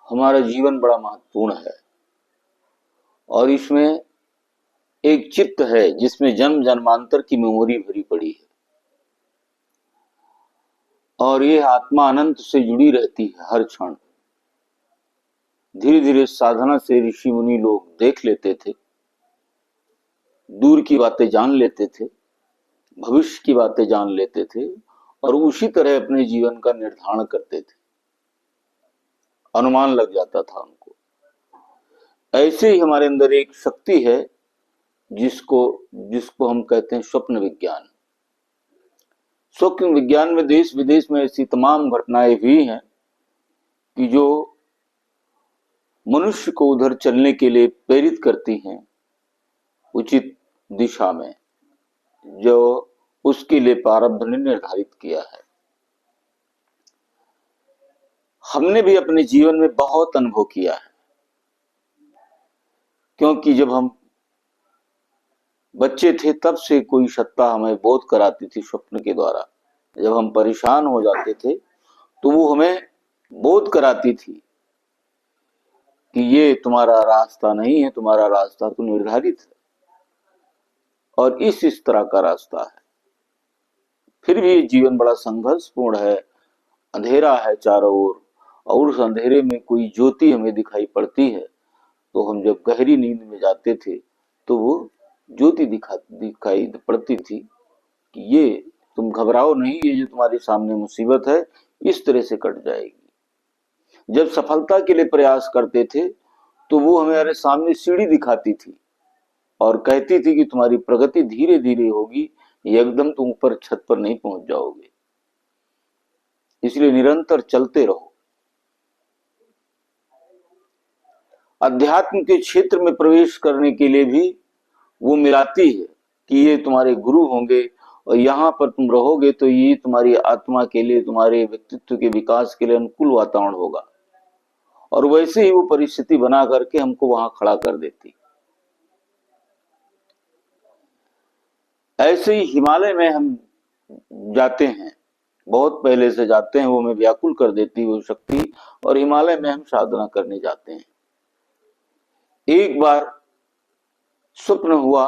हमारा जीवन बड़ा महत्वपूर्ण है और इसमें एक चित्त है जिसमें जन्म जन्मांतर की मेमोरी भरी पड़ी है और ये आत्मा अनंत से जुड़ी रहती है हर क्षण। धीरे धीरे साधना से ऋषि मुनि लोग देख लेते थे, दूर की बातें जान लेते थे, भविष्य की बातें जान लेते थे और उसी तरह अपने जीवन का निर्धारण करते थे। अनुमान लग जाता था उनको। ऐसे ही हमारे अंदर एक शक्ति है जिसको जिसको हम कहते हैं स्वप्न विज्ञान। स्वप्न विज्ञान में देश विदेश में ऐसी तमाम घटनाएं भी हैं कि जो मनुष्य को उधर चलने के लिए प्रेरित करती हैं उचित दिशा में, जो उसके लिए प्रारब्ध ने निर्धारित किया है। हमने भी अपने जीवन में बहुत अनुभव किया है, क्योंकि जब हम बच्चे थे तब से कोई सत्ता हमें बोध कराती थी स्वप्न के द्वारा। जब हम परेशान हो जाते थे तो वो हमें बोध कराती थी कि ये तुम्हारा रास्ता नहीं है, तुम्हारा रास्ता तो निर्धारित है और इस तरह का रास्ता है। फिर भी जीवन बड़ा संघर्षपूर्ण है, अंधेरा है चारों ओर और उस अंधेरे में कोई ज्योति हमें दिखाई पड़ती है। तो हम जब गहरी नींद में जाते थे तो वो ज्योति दिखाई पड़ती थी कि ये तुम घबराओ नहीं, ये जो तुम्हारे सामने मुसीबत है इस तरह से कट जाएगी। जब सफलता के लिए प्रयास करते थे तो वो हमारे सामने सीढ़ी दिखाती थी और कहती थी कि तुम्हारी प्रगति धीरे धीरे होगी, एकदम तुम ऊपर छत पर नहीं पहुंच जाओगे, इसलिए निरंतर चलते रहो। अध्यात्म के क्षेत्र में प्रवेश करने के लिए भी वो मिलाती है कि ये तुम्हारे गुरु होंगे और यहाँ पर तुम रहोगे तो ये तुम्हारी आत्मा के लिए, तुम्हारे व्यक्तित्व के विकास के लिए अनुकूल वातावरण होगा। और वैसे ही वो परिस्थिति बना करके हमको वहां खड़ा कर देती। ऐसे ही हिमालय में हम जाते हैं, बहुत पहले से जाते हैं, वो हमें व्याकुल कर देती वो शक्ति, और हिमालय में हम साधना करने जाते हैं। एक बार स्वप्न हुआ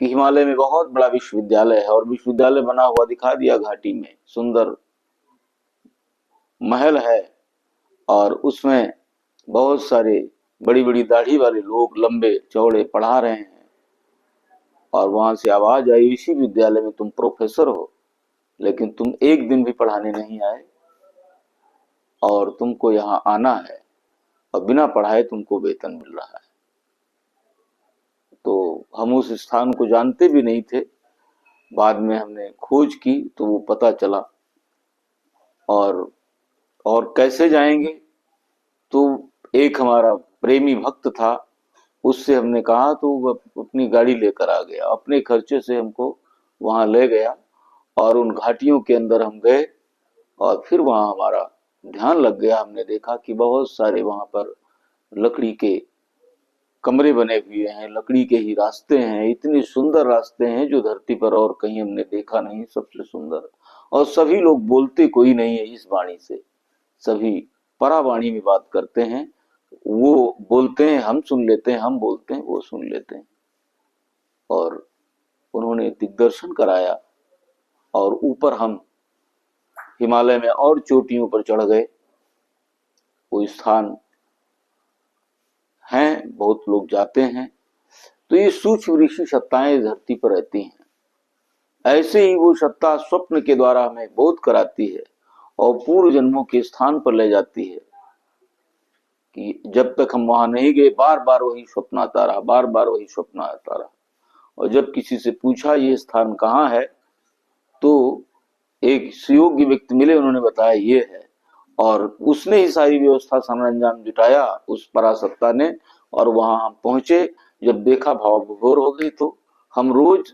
कि हिमालय में बहुत बड़ा विश्वविद्यालय है और विश्वविद्यालय बना हुआ दिखा दिया, घाटी में सुंदर महल है और उसमें बहुत सारे बड़ी बड़ी दाढ़ी वाले लोग लंबे चौड़े पढ़ा रहे हैं। और वहां से आवाज आई, इसी विद्यालय में तुम प्रोफेसर हो लेकिन तुम एक दिन भी पढ़ाने नहीं आए और तुमको यहाँ आना है और बिना पढ़ाए तुमको वेतन मिल रहा है। तो हम उस स्थान को जानते भी नहीं थे, बाद में हमने खोज की तो वो पता चला। और कैसे जाएंगे, तो एक हमारा प्रेमी भक्त था, उससे हमने कहा तो वो अपनी गाड़ी लेकर आ गया, अपने खर्चे से हमको वहां ले गया और उन घाटियों के अंदर हम गए और फिर वहां हमारा ध्यान लग गया। हमने देखा कि बहुत सारे वहां पर लकड़ी के कमरे बने हुए हैं, लकड़ी के ही रास्ते हैं, इतने सुंदर रास्ते हैं जो धरती पर और कहीं हमने देखा नहीं, सबसे सुंदर। और सभी लोग बोलते कोई नहीं है इस वाणी से, सभी परावाणी में बात करते हैं। वो बोलते हैं हम सुन लेते हैं, हम बोलते हैं वो सुन लेते हैं। और उन्होंने दिग्दर्शन कराया और ऊपर हम हिमालय में और चोटियों पर चढ़ गए। वो स्थान हैं, बहुत लोग जाते हैं। तो ये सूक्ष्म ऋषि सत्ताएं धरती पर रहती हैं। ऐसे ही वो सत्ता स्वप्न के द्वारा हमें बोध कराती है और पूर्व जन्मों के स्थान पर ले जाती है कि जब तक हम वहां नहीं गए बार बार वही स्वप्न आता रहा, बार बार वही स्वप्न आता रहा। और जब किसी से पूछा ये स्थान कहाँ है तो एक सुयोग्य व्यक्ति मिले, उन्होंने बताया ये है। और उसने ही सारी व्यवस्था सरंजाम जुटाया उस परासत्ता ने, और वहां हम पहुंचे। जब देखा भाव विभोर हो गई। तो हम रोज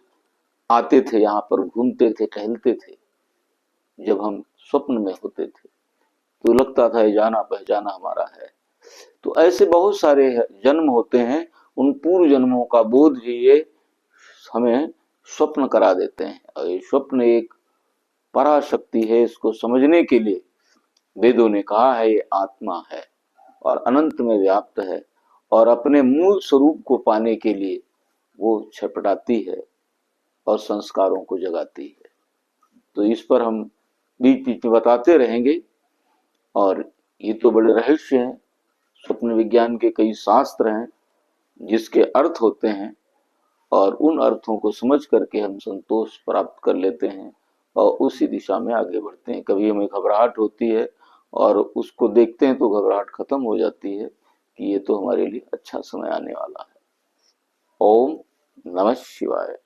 आते थे, यहाँ पर घूमते थे, टहलते थे। जब हम स्वप्न में होते थे तो लगता था ये जाना पहचाना हमारा है। तो ऐसे बहुत सारे जन्म होते हैं, उन पूर्व जन्मों का बोध भी ये हमें स्वप्न करा देते हैं। और ये स्वप्न एक पराशक्ति है, इसको समझने के लिए वेदों ने कहा है ये आत्मा है। और अनंत में व्याप्त है और अपने मूल स्वरूप को पाने के लिए वो छटपटाती है और संस्कारों को जगाती है। तो इस पर हम बीच बीच में बताते रहेंगे। और ये तो बड़े रहस्य हैं, स्वप्न विज्ञान के कई शास्त्र हैं जिसके अर्थ होते हैं और उन अर्थों को समझ करके हम संतोष प्राप्त कर लेते हैं और उसी दिशा में आगे बढ़ते हैं। कभी हमें घबराहट होती है और उसको देखते हैं तो घबराहट खत्म हो जाती है कि ये तो हमारे लिए अच्छा समय आने वाला है। ओम नमः शिवाय।